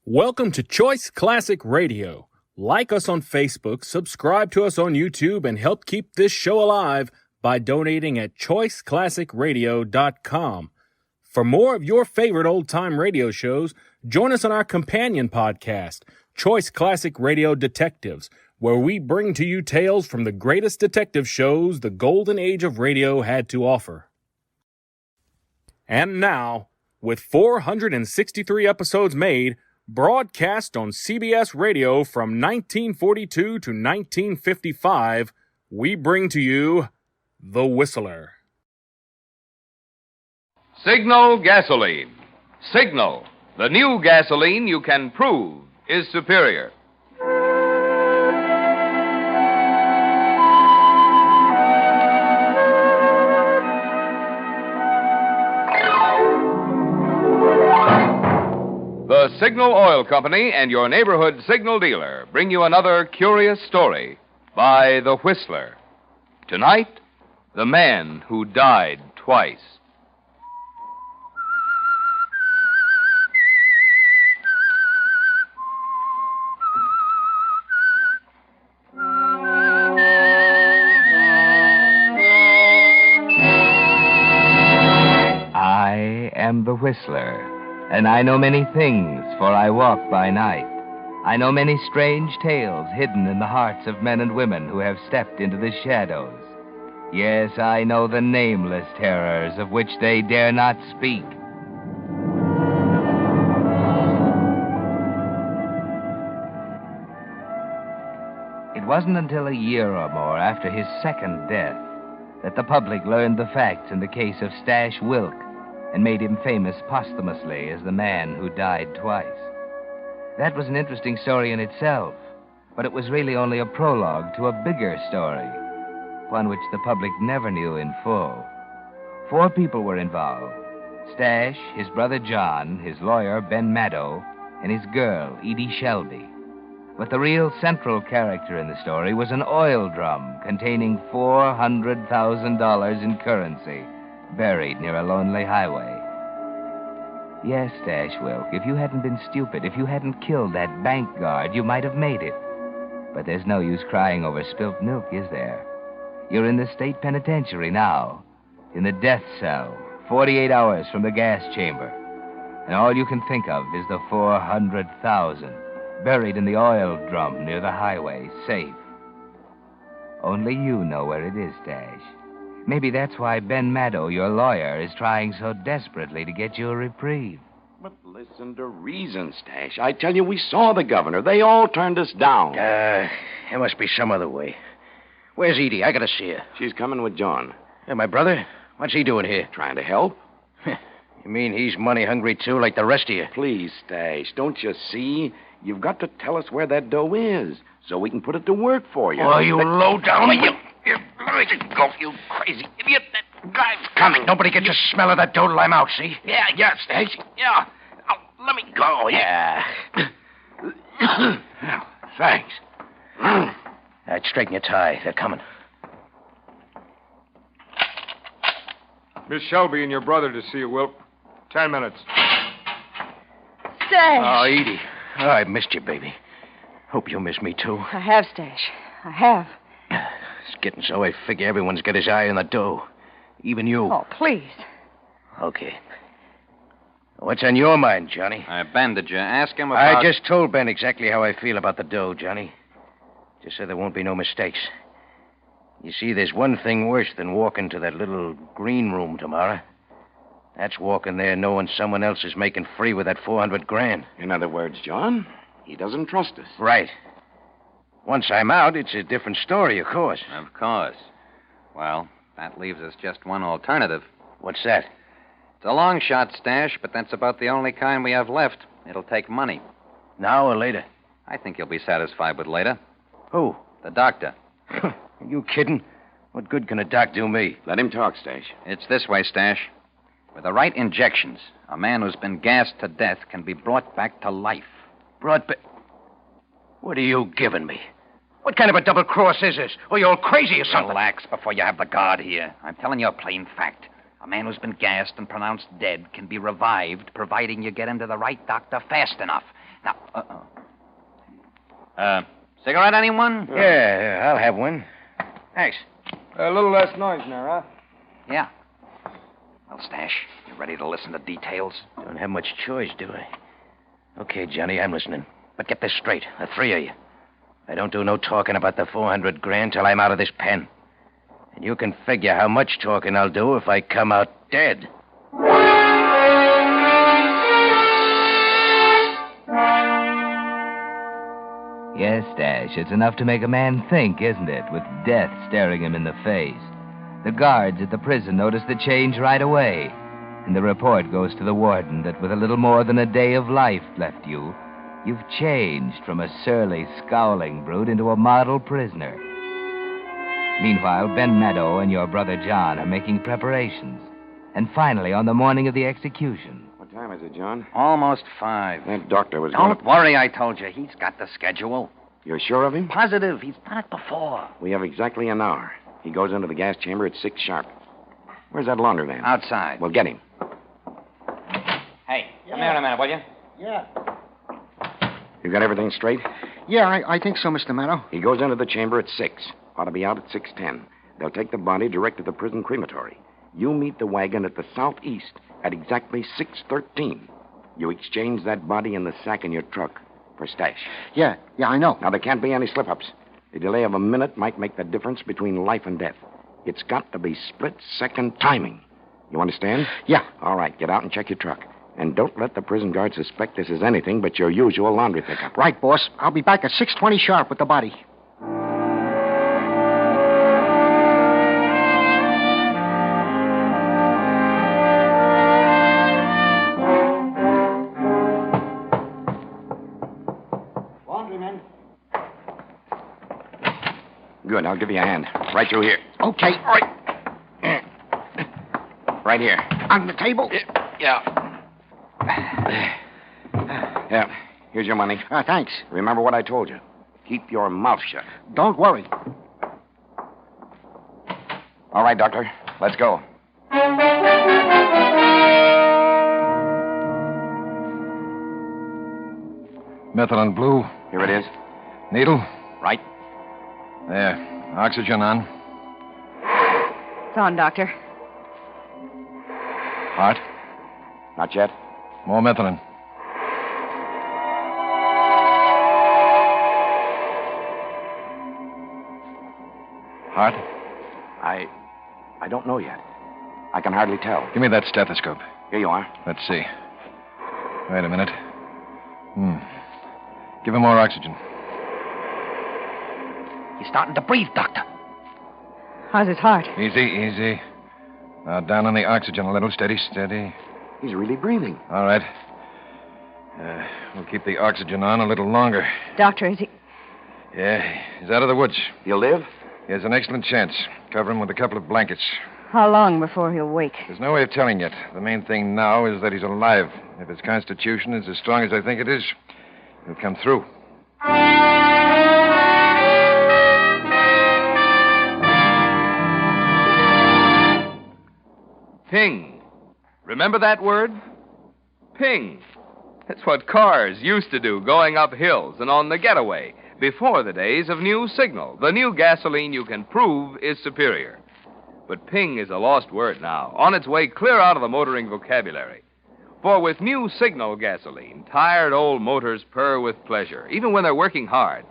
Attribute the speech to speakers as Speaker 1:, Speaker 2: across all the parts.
Speaker 1: Welcome to Choice Classic Radio. Like us on Facebook, subscribe to us on YouTube, and help keep this show alive by donating at choiceclassicradio.com. For more of your favorite old-time radio shows, join us on our companion podcast, Choice Classic Radio Detectives, where we bring to you tales from the greatest detective shows the golden age of radio had to offer. And now, with 463 episodes made, broadcast on CBS Radio from 1942 to 1955, we bring to you The Whistler.
Speaker 2: Signal gasoline. Signal, the new gasoline you can prove is superior. The Signal Oil Company and your neighborhood signal dealer bring you another curious story by The Whistler. Tonight, the man who died twice.
Speaker 3: I am the Whistler. And I know many things, for I walk by night. I know many strange tales hidden in the hearts of men and women who have stepped into the shadows. Yes, I know the nameless terrors of which they dare not speak. It wasn't until a year or more after his second death that the public learned the facts in the case of Stash Wilk, and made him famous posthumously as the man who died twice. That was an interesting story in itself, but it was really only a prologue to a bigger story, one which the public never knew in full. 4 people were involved: Stash, his brother John, his lawyer Ben Maddow, and his girl Edie Shelby. But the real central character in the story was an oil drum containing $400,000 in currency, buried near a lonely highway. Yes, Stash Wilk, if you hadn't been stupid, if you hadn't killed that bank guard, you might have made it. But there's no use crying over spilt milk, is there? You're in the state penitentiary now, in the death cell, 48 hours from the gas chamber. And all you can think of is the $400,000 buried in the oil drum near the highway, safe. Only you know where it is, Stash. Maybe that's why Ben Maddow, your lawyer, is trying so desperately to get you a reprieve.
Speaker 4: But listen to reason, Stash. I tell you, we saw the governor. They all turned us down.
Speaker 5: There must be some other way. Where's Edie? I gotta see her.
Speaker 4: She's coming with John.
Speaker 5: And my brother? What's he doing here?
Speaker 4: Trying to help?
Speaker 5: You mean he's money hungry, too, like the rest of you?
Speaker 4: Please, Stash, don't you see? You've got to tell us where that dough is so we can put it to work for you.
Speaker 5: Oh, you low down. Let me go, you crazy idiot. That guy's coming. Nobody gets a smell of that dough till I'm out, see?
Speaker 4: Yeah, Stash. Yeah. Let me go.
Speaker 5: Yeah.
Speaker 4: Well, thanks.
Speaker 5: Right, straighten your tie. They're coming.
Speaker 6: Miss Shelby and your brother to see you, Wilk. 10 minutes.
Speaker 7: Stash.
Speaker 5: Oh, Edie. Oh, I missed you, baby. Hope you miss me, too.
Speaker 7: I have, Stash. I have.
Speaker 5: It's getting so I figure everyone's got his eye on the dough. Even you.
Speaker 7: Oh, please.
Speaker 5: Okay. What's on your mind, Johnny?
Speaker 8: Ben, did you ask him about...
Speaker 5: I just told Ben exactly how I feel about the dough, Johnny. Just so there won't be no mistakes. You see, there's one thing worse than walking to that little green room tomorrow. That's walking there knowing someone else is making free with that $400,000.
Speaker 4: In other words, John, he doesn't trust us.
Speaker 5: Right. Once I'm out, it's a different story, of course.
Speaker 8: Of course. Well, that leaves us just one alternative.
Speaker 5: What's that?
Speaker 8: It's a long shot, Stash, but that's about the only kind we have left. It'll take money.
Speaker 5: Now or later?
Speaker 8: I think you'll be satisfied with later.
Speaker 5: Who?
Speaker 8: The doctor.
Speaker 5: Are you kidding? What good can a doc do me?
Speaker 4: Let him talk, Stash.
Speaker 8: It's this way, Stash. With the right injections, a man who's been gassed to death can be brought back to life.
Speaker 5: Brought back? What are you giving me? What kind of a double cross is this? Are you all crazy or something?
Speaker 8: Relax before you have the guard here. I'm telling you a plain fact. A man who's been gassed and pronounced dead can be revived, providing you get him to the right doctor fast enough. Now, cigarette, anyone?
Speaker 5: Yeah, I'll have one. Thanks.
Speaker 6: A little less noise now, huh?
Speaker 8: Yeah. Well, Stash, you ready to listen to details?
Speaker 5: Don't have much choice, do I? Okay, Johnny, I'm listening. But get this straight, the three of you. I don't do no talking about the 400 grand till I'm out of this pen. And you can figure how much talking I'll do if I come out dead.
Speaker 3: Yes, Stash, it's enough to make a man think, isn't it, with death staring him in the face. The guards at the prison notice the change right away, and the report goes to the warden that with a little more than a day of life left you, you've changed from a surly, scowling brute into a model prisoner. Meanwhile, Ben Meadow and your brother John are making preparations. And finally, on the morning of the execution...
Speaker 4: What time is it, John?
Speaker 8: Almost 5.
Speaker 4: That doctor was
Speaker 8: Don't worry, I told you. He's got the schedule.
Speaker 4: You're sure of him?
Speaker 8: Positive. He's done it before.
Speaker 4: We have exactly an hour. He goes into the gas chamber at 6 sharp. Where's that laundryman?
Speaker 8: Outside.
Speaker 4: We'll get him.
Speaker 8: Hey, come here a minute, will you?
Speaker 9: Yeah.
Speaker 4: You got everything straight?
Speaker 9: Yeah, I think so, Mr. Meadow.
Speaker 4: He goes into the chamber at 6. Ought to be out at 6:10. They'll take the body direct to the prison crematory. You meet the wagon at the southeast at exactly 6:13. You exchange that body in the sack in your truck for Stash.
Speaker 9: Yeah, I know.
Speaker 4: Now, there can't be any slip-ups. A delay of a minute might make the difference between life and death. It's got to be split-second timing. You understand?
Speaker 9: Yeah.
Speaker 4: All right, get out and check your truck. And don't let the prison guard suspect this is anything but your usual laundry pickup.
Speaker 9: Right, boss. I'll be back at 6:20 sharp with the body. Laundryman.
Speaker 4: Good, I'll give you a hand. Right through here.
Speaker 9: Okay.
Speaker 4: Right here.
Speaker 9: On the table?
Speaker 4: Yeah. Yeah, here's your money.
Speaker 9: Thanks.
Speaker 4: Remember what I told you. Keep your mouth shut.
Speaker 9: Don't worry.
Speaker 4: All right, Doctor. Let's go.
Speaker 10: Methylene blue.
Speaker 4: Here it is.
Speaker 10: Needle.
Speaker 4: Right.
Speaker 10: There. Oxygen on.
Speaker 7: It's on, Doctor.
Speaker 10: Heart.
Speaker 4: Not yet.
Speaker 10: More methylene. Heart.
Speaker 4: I don't know yet. I can hardly tell.
Speaker 10: Give me that stethoscope.
Speaker 4: Here you are.
Speaker 10: Let's see. Wait a minute. Give him more oxygen.
Speaker 8: He's starting to breathe, Doctor.
Speaker 7: How's his heart?
Speaker 10: Easy. Now down on the oxygen a little. Steady.
Speaker 4: He's really breathing.
Speaker 10: All right. We'll keep the oxygen on a little longer.
Speaker 7: Doctor, is he...
Speaker 10: Yeah, he's out of the woods.
Speaker 4: He'll live?
Speaker 10: He has an excellent chance. Cover him with a couple of blankets.
Speaker 7: How long before he'll wake?
Speaker 10: There's no way of telling yet. The main thing now is that he's alive. If his constitution is as strong as I think it is, he'll come through.
Speaker 2: Ping. Remember that word? Ping. That's what cars used to do going up hills and on the getaway before the days of New Signal. The new gasoline you can prove is superior. But ping is a lost word now, on its way clear out of the motoring vocabulary. For with New Signal gasoline, tired old motors purr with pleasure, even when they're working hard.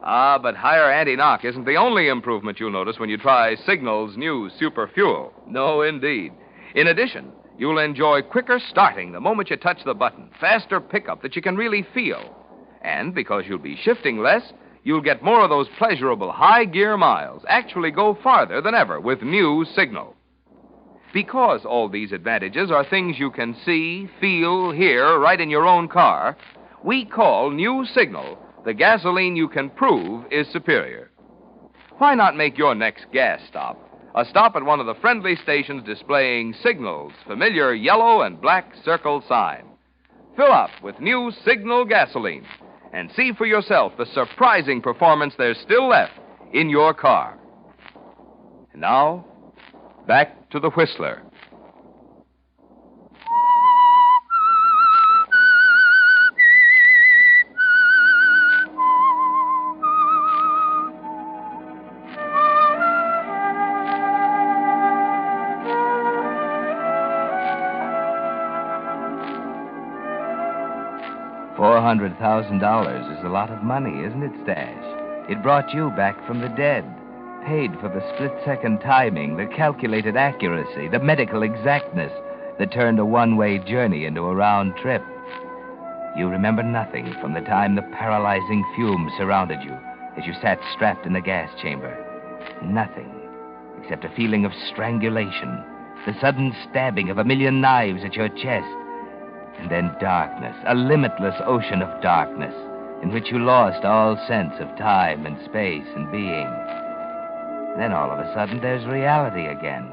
Speaker 2: But higher anti-knock isn't the only improvement you'll notice when you try Signal's new super fuel. No, indeed. In addition, you'll enjoy quicker starting the moment you touch the button, faster pickup that you can really feel. And because you'll be shifting less, you'll get more of those pleasurable high-gear miles, actually go farther than ever with New Signal. Because all these advantages are things you can see, feel, hear right in your own car, we call New Signal the gasoline you can prove is superior. Why not make your next gas stop a stop at one of the friendly stations displaying Signal's familiar yellow and black circle sign? Fill up with New Signal gasoline and see for yourself the surprising performance there's still left in your car. And now, back to the Whistler.
Speaker 3: $400,000 is a lot of money, isn't it, Stash? It brought you back from the dead. Paid for the split-second timing, the calculated accuracy, the medical exactness that turned a one-way journey into a round trip. You remember nothing from the time the paralyzing fumes surrounded you as you sat strapped in the gas chamber. Nothing except a feeling of strangulation, the sudden stabbing of a million knives at your chest, and then darkness, a limitless ocean of darkness in which you lost all sense of time and space and being. Then all of a sudden there's reality again.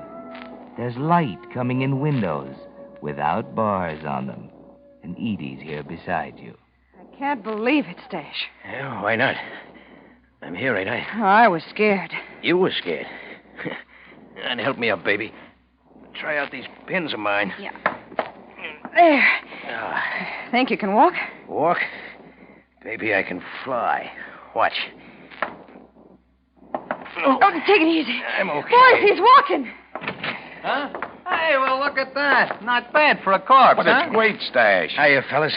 Speaker 3: There's light coming in windows without bars on them. And Edie's here beside you.
Speaker 7: I can't believe it, Stash.
Speaker 5: Yeah, why not? I'm here, ain't I?
Speaker 7: Oh, I was scared.
Speaker 5: You were scared. And help me up, baby. Try out these pins of mine.
Speaker 7: Yeah. There.
Speaker 5: Ah.
Speaker 7: Think you can walk?
Speaker 5: Walk? Baby, I can fly. Watch.
Speaker 7: Oh, take it easy.
Speaker 5: I'm okay.
Speaker 7: Boys, he's walking.
Speaker 8: Huh? Hey, well, look at that. Not bad for a corpse,
Speaker 4: But
Speaker 8: huh?
Speaker 4: it's great, Stash.
Speaker 5: Hiya, fellas.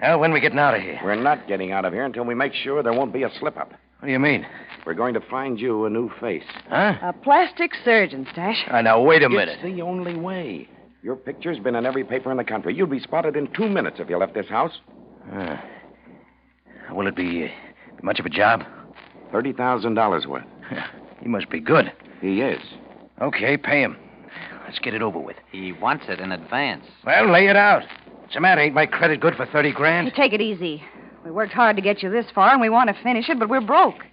Speaker 5: Well, when we getting out of here?
Speaker 4: We're not getting out of here until we make sure there won't be a slip-up.
Speaker 5: What do you mean?
Speaker 4: We're going to find you a new face.
Speaker 5: Huh?
Speaker 7: A plastic surgeon, Stash.
Speaker 5: Now, wait a minute.
Speaker 4: It's the only way. Your picture's been in every paper in the country. You'd be spotted in 2 minutes if you left this house.
Speaker 5: Will it be much of a job?
Speaker 4: $30,000 worth.
Speaker 5: He must be good.
Speaker 4: He is.
Speaker 5: Okay, pay him. Let's get it over with.
Speaker 8: He wants it in advance.
Speaker 5: Well, lay it out. What's the matter? Ain't my credit good for $30,000?
Speaker 7: Hey, take it easy. We worked hard to get you this far, and we want to finish it, but we're broke.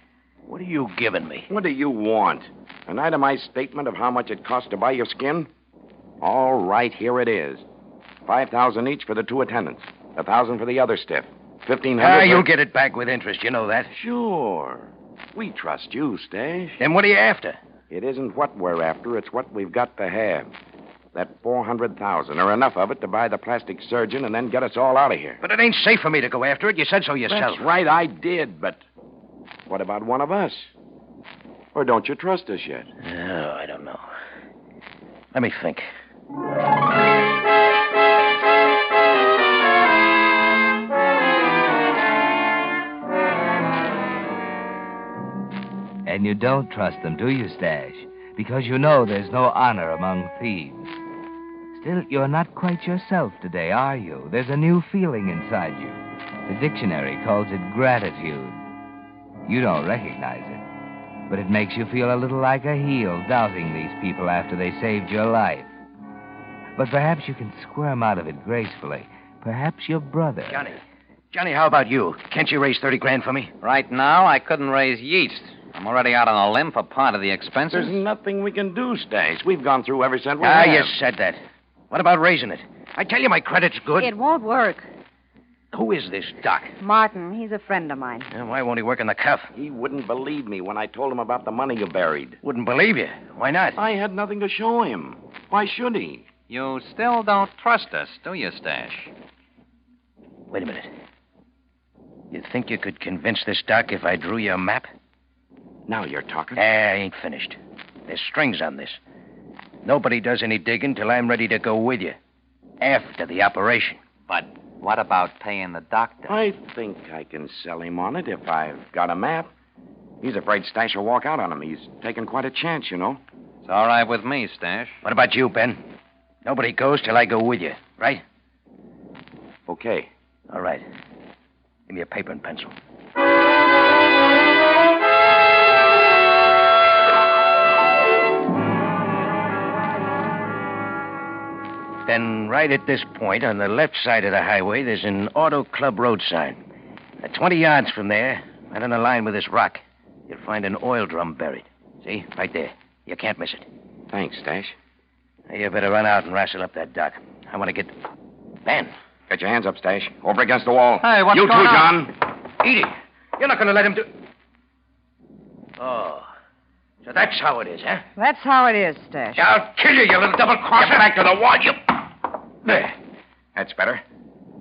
Speaker 5: What are you giving me?
Speaker 4: What do you want? An itemized statement of how much it costs to buy your skin? All right, here it is. $5,000 each for the 2 attendants. $1,000 for the other stiff. $1,500.
Speaker 5: You'll get it back with interest. You know that.
Speaker 4: Sure. We trust you, Stash.
Speaker 5: Then what are you after?
Speaker 4: It isn't what we're after, it's what we've got to have. That $400,000, or enough of it to buy the plastic surgeon and then get us all out of here.
Speaker 5: But it ain't safe for me to go after it. You said so yourself.
Speaker 4: That's right, I did, but what about one of us? Or don't you trust us yet?
Speaker 5: Oh, I don't know. Let me think.
Speaker 3: And you don't trust them, do you, Stash? Because you know there's no honor among thieves. Still, you're not quite yourself today, are you? There's a new feeling inside you. The dictionary calls it gratitude. You don't recognize it, but it makes you feel a little like a heel, doubting these people after they saved your life. But perhaps you can squirm out of it gracefully. Perhaps your brother...
Speaker 5: Johnny, how about you? Can't you raise $30,000 for me?
Speaker 8: Right now, I couldn't raise yeast. I'm already out on a limb for part of the expenses.
Speaker 4: There's nothing we can do, Stash. We've gone through every cent we have.
Speaker 5: You said that. What about raising it? I tell you my credit's good.
Speaker 7: It won't work.
Speaker 5: Who is this Doc?
Speaker 7: Martin, he's a friend of mine.
Speaker 5: Why won't he work in the cuff?
Speaker 4: He wouldn't believe me when I told him about the money you buried.
Speaker 5: Wouldn't believe you. Why not?
Speaker 4: I had nothing to show him. Why should he?
Speaker 8: You still don't trust us, do you, Stash?
Speaker 5: Wait a minute. You think you could convince this Doc if I drew you a map?
Speaker 4: Now you're talking.
Speaker 5: I ain't finished. There's strings on this. Nobody does any digging till I'm ready to go with you. After the operation.
Speaker 8: But what about paying the doctor?
Speaker 4: I think I can sell him on it if I've got a map. He's afraid Stash will walk out on him. He's taking quite a chance, you know.
Speaker 8: It's all right with me, Stash.
Speaker 5: What about you, Ben? Nobody goes till I go with you, right?
Speaker 4: Okay.
Speaker 5: All right. Give me a paper and pencil. Then right at this point, on the left side of the highway, there's an auto club road sign. 20 yards from there, right on the line with this rock, you'll find an oil drum buried. See? Right there. You can't miss it.
Speaker 4: Thanks, Stash.
Speaker 5: Now, you better run out and wrestle up that Doc. I want to get... Ben.
Speaker 4: Get your hands up, Stash. Over against the wall.
Speaker 8: Hey, what's
Speaker 4: you
Speaker 8: going
Speaker 4: too,
Speaker 8: on?
Speaker 4: John.
Speaker 5: Edie, you're not going to let him do... Oh. So that's how it is, huh?
Speaker 7: That's how it is, Stash.
Speaker 5: I'll kill you, you little double-crosser.
Speaker 4: Get back to the wall, you... There. That's better.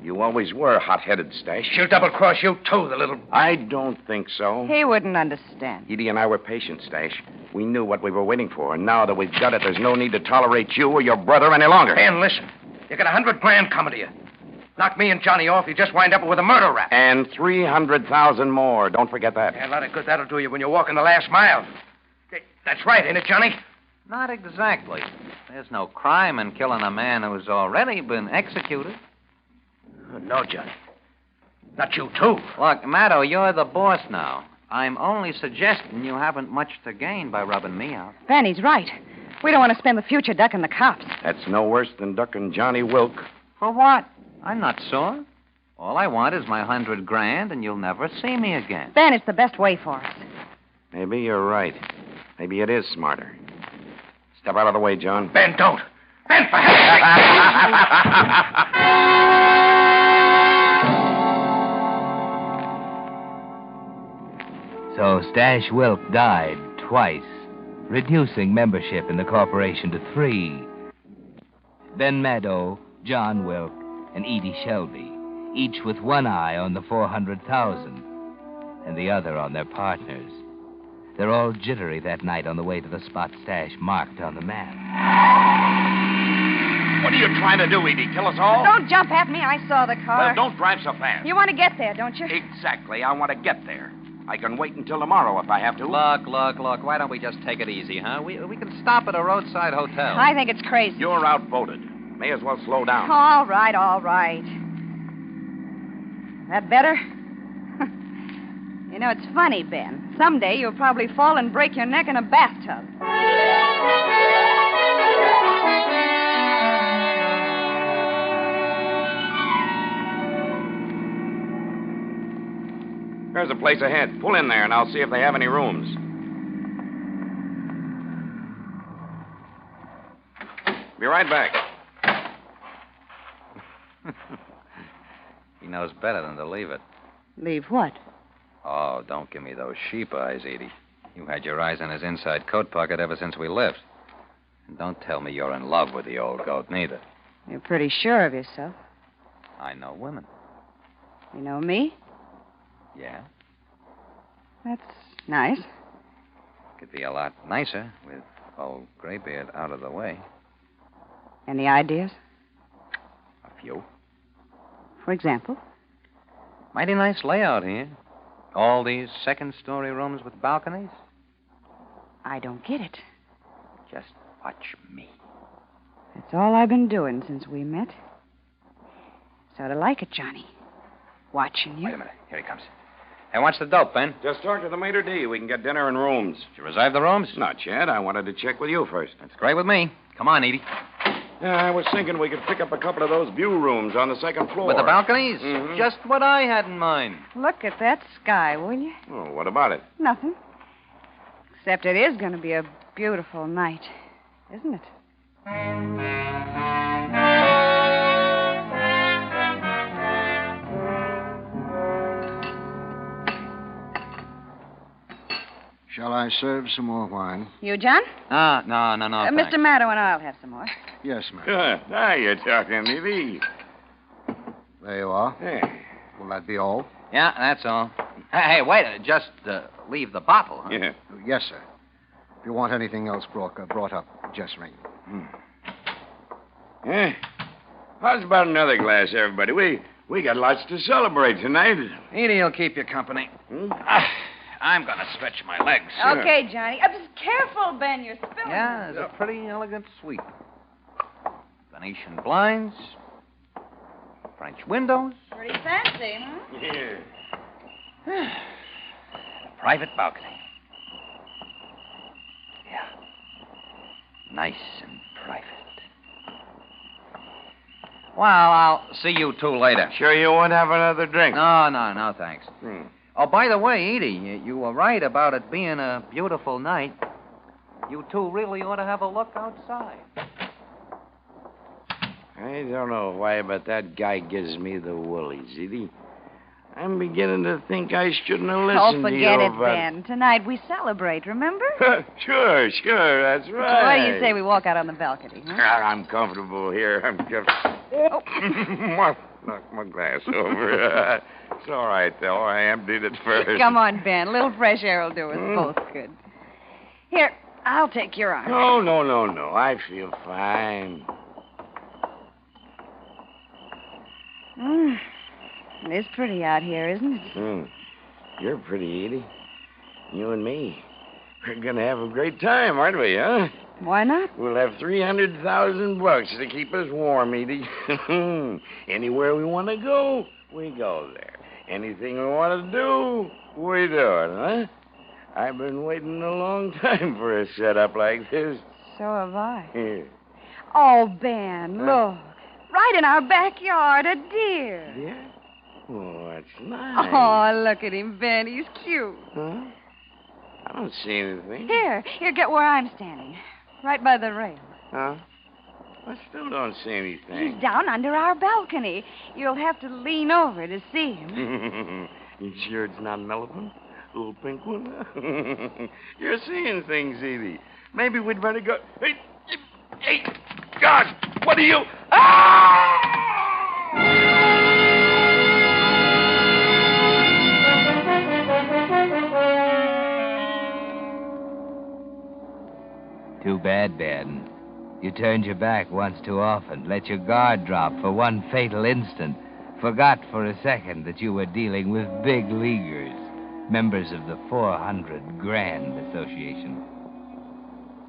Speaker 4: You always were hot-headed, Stash.
Speaker 5: She'll double-cross you, too, the little...
Speaker 4: I don't think so.
Speaker 7: He wouldn't understand.
Speaker 4: Edie and I were patient, Stash. We knew what we were waiting for, and now that we've got it, there's no need to tolerate you or your brother any longer.
Speaker 5: Ben, listen. You got $100,000 coming to you. Knock me and Johnny off, you just wind up with a murder rap.
Speaker 4: And 300,000 more. Don't forget that.
Speaker 5: Yeah, a lot of good that'll do you when you're walking the last mile. Hey, that's right, ain't it, Johnny?
Speaker 8: Not exactly. There's no crime in killing a man who's already been executed.
Speaker 5: No, Johnny. Not you, too.
Speaker 8: Look, Maddo, you're the boss now. I'm only suggesting you haven't much to gain by rubbing me out.
Speaker 7: Ben, he's right. We don't want to spend the future ducking the cops.
Speaker 4: That's no worse than ducking Johnny Wilk.
Speaker 8: For what? I'm not sore. All I want is my $100,000, and you'll never see me again.
Speaker 7: Ben, it's the best way for us.
Speaker 4: Maybe you're right. Maybe it is smarter. Step out of the way, John.
Speaker 5: Ben, don't. Ben, for heaven's
Speaker 3: So Stash Wilk died twice, reducing membership in the corporation to 3. Ben Maddow, John Wilk, and Edie Shelby, each with one eye on the 400,000 and the other on their partners. They're all jittery that night on the way to the spot Stash marked on the map.
Speaker 4: What are you trying to do, Edie? Kill us all?
Speaker 7: Don't jump at me. I saw the car.
Speaker 4: Well, don't drive so fast.
Speaker 7: You want to get there, don't you?
Speaker 4: Exactly. I want to get there. I can wait until tomorrow if I have to.
Speaker 8: Look. Why don't we just take it easy, huh? We can stop at a roadside hotel.
Speaker 7: I think it's crazy.
Speaker 4: You're outvoted. May as well slow down.
Speaker 7: All right. That better? You know, it's funny, Ben. Someday you'll probably fall and break your neck in a bathtub.
Speaker 4: There's a place ahead. Pull in there, and I'll see if they have any rooms. Be right back.
Speaker 8: He knows better than to leave it.
Speaker 7: Leave what?
Speaker 8: Oh, don't give me those sheep eyes, Edie. You had your eyes on his inside coat pocket ever since we left. And don't tell me you're in love with the old goat, neither.
Speaker 7: You're pretty sure of yourself.
Speaker 8: I know women.
Speaker 7: You know me?
Speaker 8: Yeah?
Speaker 7: That's nice.
Speaker 8: Could be a lot nicer with old Graybeard out of the way.
Speaker 7: Any ideas?
Speaker 8: A few.
Speaker 7: For example?
Speaker 8: Mighty nice layout here. All these second-story rooms with balconies.
Speaker 7: I don't get it.
Speaker 8: Just watch me.
Speaker 7: That's all I've been doing since we met. Sort of like it, Johnny. Watching you.
Speaker 8: Wait a minute. Here he comes. Hey, what's the dope, Ben?
Speaker 4: Just talk to the maitre d'. We can get dinner and rooms.
Speaker 8: Did you reserve the rooms?
Speaker 4: Not yet. I wanted to check with you first.
Speaker 8: That's great with me. Come on, Edie.
Speaker 4: Yeah, I was thinking we could pick up a couple of those view rooms on the second floor.
Speaker 8: With the balconies?
Speaker 4: Mhm.
Speaker 8: Just what I had in mind.
Speaker 7: Look at that sky, will you?
Speaker 4: Oh, what about it?
Speaker 7: Nothing. Except it is going to be a beautiful night, isn't it?
Speaker 9: Shall I serve some more wine?
Speaker 7: You, John?
Speaker 8: No, thanks.
Speaker 7: Mr. Maddow and I'll have some more.
Speaker 9: Yes, ma'am.
Speaker 4: Good. Now you're talking to me.
Speaker 9: There you are.
Speaker 4: Yeah.
Speaker 9: Will that be all?
Speaker 8: Yeah, that's all. Hey, wait. Just leave the bottle, huh?
Speaker 4: Yeah.
Speaker 9: Yes, sir. If you want anything else brought up, just ring.
Speaker 4: Yeah. How's about another glass, everybody? We got lots to celebrate tonight.
Speaker 8: Edie will keep you company. I'm going to stretch my legs.
Speaker 7: Okay, Johnny. Just careful, Ben. You're spilling.
Speaker 8: Yeah, it's a pretty elegant suite. Venetian blinds. French windows.
Speaker 7: Pretty fancy, huh?
Speaker 4: Yeah.
Speaker 8: Private balcony. Yeah. Nice and private. Well, I'll see you two later.
Speaker 4: Sure you won't have another drink?
Speaker 8: No, thanks. Oh, by the way, Edie, you were right about it being a beautiful night. You two really ought to have a look outside.
Speaker 4: I don't know why, but that guy gives me the woolies, Edie. I'm beginning to think I shouldn't have listened to you.
Speaker 7: Oh, forget it, Ben. Tonight we celebrate, remember?
Speaker 4: Sure, that's right.
Speaker 7: What do you say we walk out on the balcony, huh?
Speaker 4: I'm comfortable here. I'm just... Oh. Knocked my glass over. It's all right, though. I emptied it first.
Speaker 7: Come on, Ben. A little fresh air will do us both good. Here, I'll take your arm.
Speaker 4: No. I feel fine.
Speaker 7: It is pretty out here, isn't it?
Speaker 4: You're pretty, Edie. You and me. We're going to have a great time, aren't we, huh?
Speaker 7: Why not?
Speaker 4: We'll have $300,000 to keep us warm, Edie. Anywhere we want to go, we go there. Anything we want to do, we do it, huh? I've been waiting a long time for a setup like this.
Speaker 7: So have I.
Speaker 4: Here.
Speaker 7: Oh, Ben, look. Right in our backyard, a deer.
Speaker 4: Yeah? Oh, that's nice.
Speaker 7: Oh, look at him, Ben. He's cute.
Speaker 4: Huh? I don't see anything.
Speaker 7: Here, get where I'm standing. Right by the rail.
Speaker 4: Huh? I still don't see anything.
Speaker 7: He's down under our balcony. You'll have to lean over to see him.
Speaker 4: You sure it's not an elephant? A little pink one? You're seeing things, Edie. Maybe we'd better go. Hey, God! What are you? Ah!
Speaker 3: Too bad, Ben. You turned your back once too often, let your guard drop for one fatal instant, forgot for a second that you were dealing with big leaguers, members of the 400 Grand Association.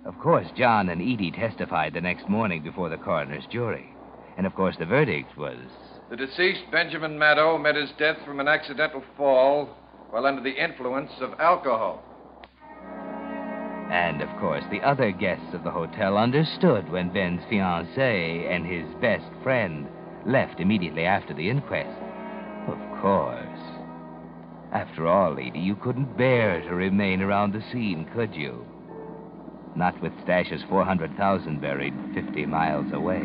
Speaker 3: Of course, John and Edie testified the next morning before the coroner's jury. And, of course, the verdict was...
Speaker 10: The deceased, Benjamin Maddow, met his death from an accidental fall while under the influence of alcohol.
Speaker 3: And, of course, the other guests of the hotel understood when Ben's fiancée and his best friend left immediately after the inquest. Of course. After all, Edie, you couldn't bear to remain around the scene, could you? Not with Stash's $400,000 buried 50 miles away.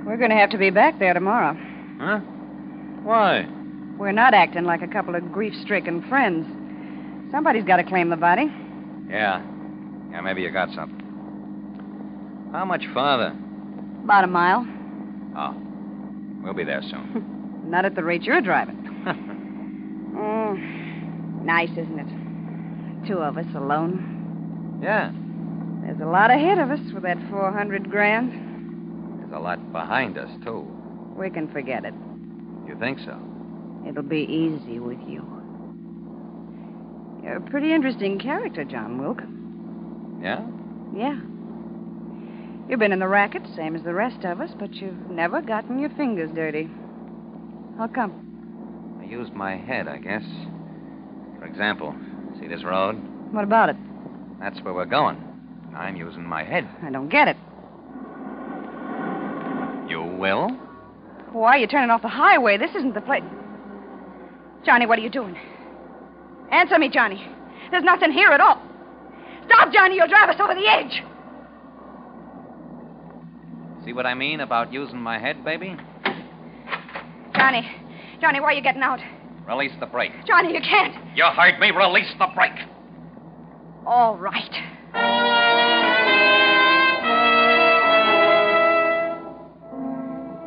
Speaker 7: We're going to have to be back there tomorrow.
Speaker 8: Huh? Why?
Speaker 7: We're not acting like a couple of grief-stricken friends. Somebody's got to claim the body.
Speaker 8: Yeah, maybe you got something. How much farther?
Speaker 7: About a mile.
Speaker 8: Oh, we'll be there soon.
Speaker 7: Not at the rate you're driving. Nice, isn't it? Two of us alone.
Speaker 8: Yeah,
Speaker 7: There's a lot ahead of us with that 400 grand.
Speaker 8: there's a lot behind us, too.
Speaker 7: We can forget it.
Speaker 8: You think so?
Speaker 7: It'll be easy with you. You're a pretty interesting character, John Wilk.
Speaker 8: Yeah?
Speaker 7: Yeah. You've been in the racket, same as the rest of us, but you've never gotten your fingers dirty. How come?
Speaker 8: I used my head, I guess. For example, see this road?
Speaker 7: What about it?
Speaker 8: That's where we're going. I'm using my head.
Speaker 7: I don't get it.
Speaker 8: You will?
Speaker 7: Why are you turning off the highway? This isn't the place. Johnny, what are you doing? Answer me, Johnny. There's nothing here at all. Stop, Johnny. You'll drive us over the edge.
Speaker 8: See what I mean about using my head, baby?
Speaker 7: Johnny, why are you getting out?
Speaker 8: Release the brake.
Speaker 7: Johnny, you can't.
Speaker 8: You heard me. Release the brake.
Speaker 7: All right.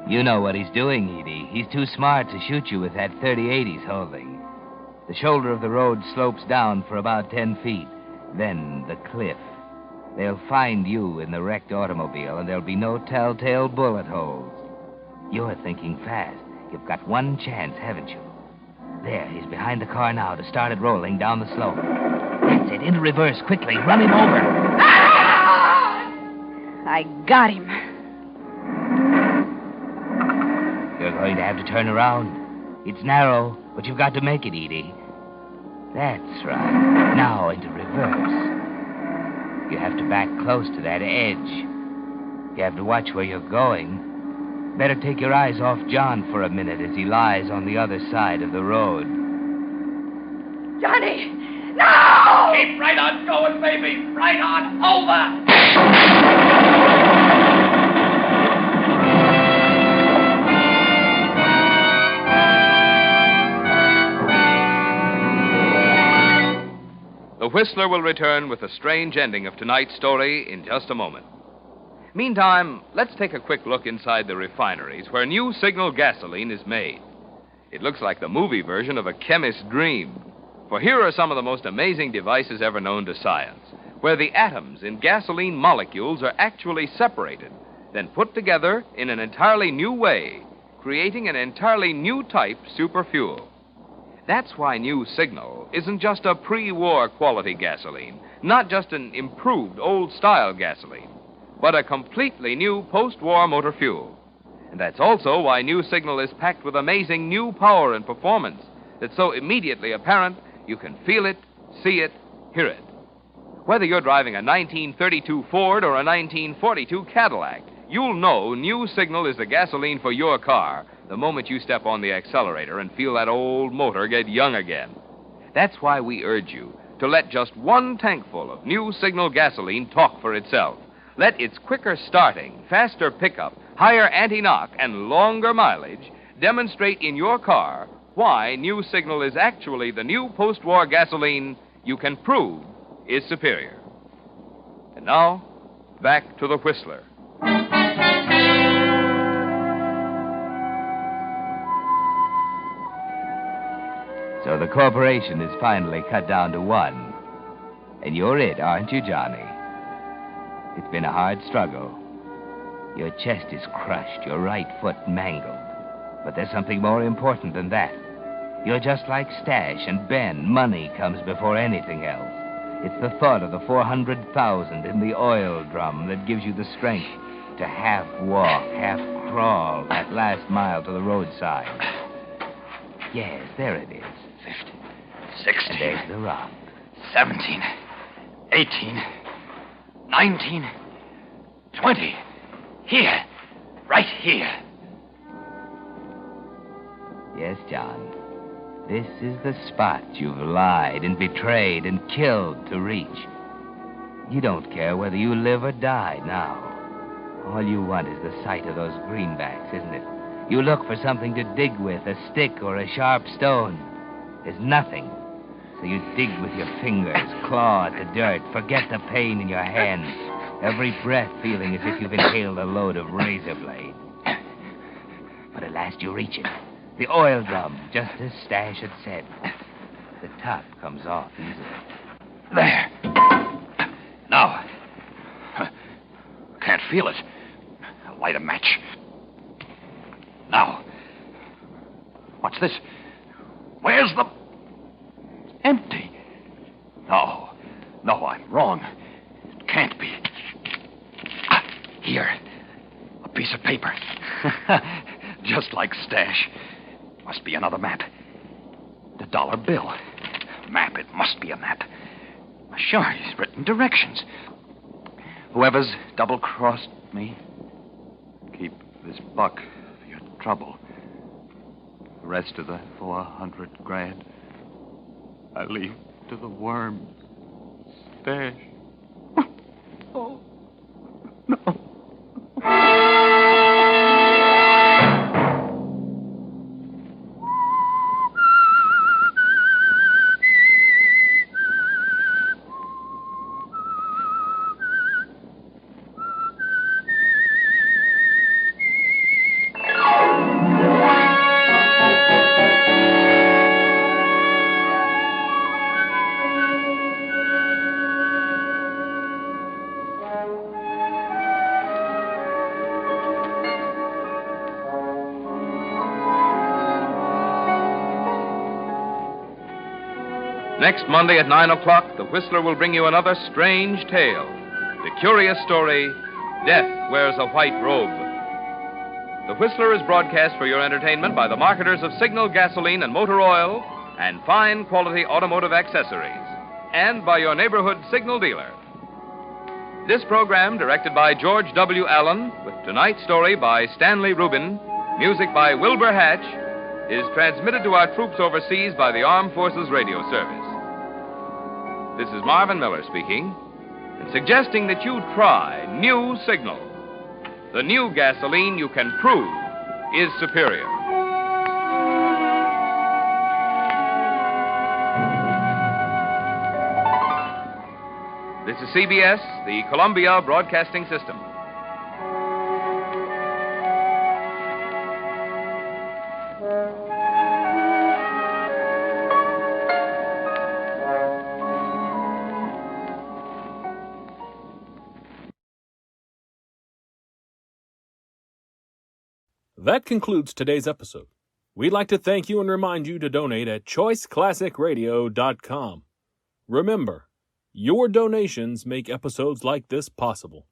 Speaker 3: You know what he's doing, Edie. He's too smart to shoot you with that .38 he's holding. The shoulder of the road slopes down for about 10 feet. Then the cliff. They'll find you in the wrecked automobile, and there'll be no telltale bullet holes. You're thinking fast. You've got one chance, haven't you? There, he's behind the car now to start it rolling down the slope. That's it. Into reverse, quickly. Run him over.
Speaker 7: I got him.
Speaker 3: You're going to have to turn around. It's narrow, but you've got to make it, Edie. That's right. Now into reverse. You have to back close to that edge. You have to watch where you're going. Better take your eyes off John for a minute as he lies on the other side of the road.
Speaker 7: Johnny! No!
Speaker 2: Keep right on going, baby. Right on over. The Whistler will return with the strange ending of tonight's story in just a moment. Meantime, let's take a quick look inside the refineries where new signal gasoline is made. It looks like the movie version of a chemist's dream. For here are some of the most amazing devices ever known to science, where the atoms in gasoline molecules are actually separated, then put together in an entirely new way, creating an entirely new type super fuel. That's why New Signal isn't just a pre-war quality gasoline, not just an improved old-style gasoline, but a completely new post-war motor fuel. And that's also why New Signal is packed with amazing new power and performance that's so immediately apparent you can feel it, see it, hear it. Whether you're driving a 1932 Ford or a 1942 Cadillac, you'll know New Signal is the gasoline for your car the moment you step on the accelerator and feel that old motor get young again. That's why we urge you to let just one tankful of New Signal gasoline talk for itself. Let its quicker starting, faster pickup, higher anti-knock, and longer mileage demonstrate in your car why New Signal is actually the new post-war gasoline you can prove is superior. And now, back to the Whistler.
Speaker 3: So the corporation is finally cut down to one. And you're it, aren't you, Johnny? It's been a hard struggle. Your chest is crushed, your right foot mangled. But there's something more important than that. You're just like Stash and Ben. Money comes before anything else. It's the thought of the 400,000 in the oil drum that gives you the strength to half walk, half crawl that last mile to the roadside. Yes, there it is.
Speaker 11: 50, 16.
Speaker 3: And there's the rock.
Speaker 11: 17, 18, 19, 20. Here. Right here.
Speaker 3: Yes, John. This is the spot you've lied and betrayed and killed to reach. You don't care whether you live or die now. All you want is the sight of those greenbacks, isn't it? You look for something to dig with, a stick or a sharp stone. There's nothing. So you dig with your fingers, claw at the dirt, forget the pain in your hands. Every breath feeling as if you've inhaled a load of razor blade. But at last you reach it. The oil drum, just as Stash had said. The top comes off easily.
Speaker 11: There. Now. Can't feel it. Light a match. Now. What's this? Where's the... Empty. No. No, I'm wrong. It can't be. Here. A piece of paper. Just like Stash. Must be another map. The dollar bill. Map. It must be a map. Sure, he's written directions. Whoever's double-crossed me, keep this buck for your trouble. The rest of the 400 grand, I leave to the worm. Stash. Oh, no.
Speaker 2: Next Monday at 9 o'clock, the Whistler will bring you another strange tale. The curious story, Death Wears a White Robe. The Whistler is broadcast for your entertainment by the marketers of Signal gasoline and motor oil and fine quality automotive accessories, and by your neighborhood Signal dealer. This program, directed by George W. Allen, with tonight's story by Stanley Rubin, music by Wilbur Hatch, is transmitted to our troops overseas by the Armed Forces Radio Service. This is Marvin Miller speaking, and suggesting that you try New Signal, the new gasoline you can prove is superior. This is CBS, the Columbia Broadcasting System.
Speaker 1: That concludes today's episode. We'd like to thank you and remind you to donate at choiceclassicradio.com. Remember, your donations make episodes like this possible.